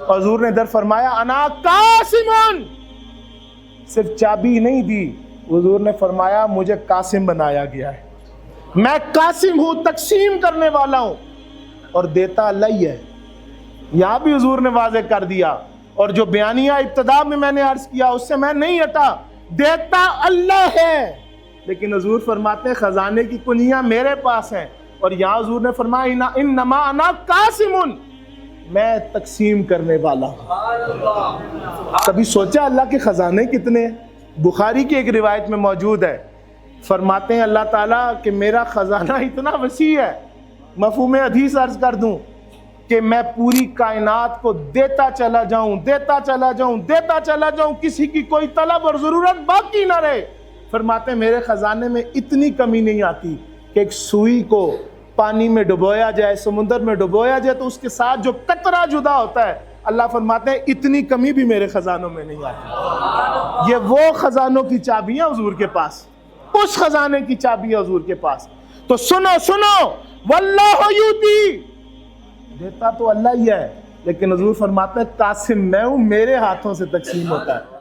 اور حضور نے ادھر فرمایا انا قاسمن، صرف چابی نہیں دی، حضور نے فرمایا مجھے قاسم بنایا گیا ہے، میں قاسم ہوں، تقسیم کرنے والا ہوں، اور دیتا اللہ ہی ہے۔ یہاں بھی حضور نے واضح کر دیا، اور جو بیانیہ ابتدا میں نے عرض کیا اس سے میں نہیں ہٹا، دیتا اللہ ہے، لیکن حضور فرماتے ہیں خزانے کی کنیاں میرے پاس ہیں، اور یہاں حضور نے فرمایا انما انا قاسم، میں تقسیم کرنے والا ہوں۔ کبھی سوچا اللہ کے خزانے کتنے ہیں؟ بخاری کی ایک روایت میں موجود ہے، فرماتے ہیں اللہ تعالیٰ کہ میرا خزانہ اتنا وسیع ہے، مفہوم حدیث عرض کر دوں کہ میں پوری کائنات کو دیتا چلا جاؤں، دیتا چلا جاؤں، دیتا چلا جاؤں، کسی کی کوئی طلب اور ضرورت باقی نہ رہے۔ فرماتے ہیں میرے خزانے میں اتنی کمی نہیں آتی کہ ایک سوئی کو پانی میں ڈبویا جائے، سمندر میں ڈبویا جائے تو اس کے ساتھ جو قطرہ جدا ہوتا ہے، اللہ فرماتے ہیں اتنی کمی بھی میرے خزانوں میں نہیں آتی۔ یہ وہ خزانوں کی چابیاں حضور کے پاس، اس خزانے کی چابیاں حضور کے پاس۔ تو سنو سنو، واللہ یؤتی، دیتا تو اللہ ہی ہے، لیکن حضور فرماتے ہیں قاسم میں ہوں، میرے ہاتھوں سے تقسیم ہوتا ہے۔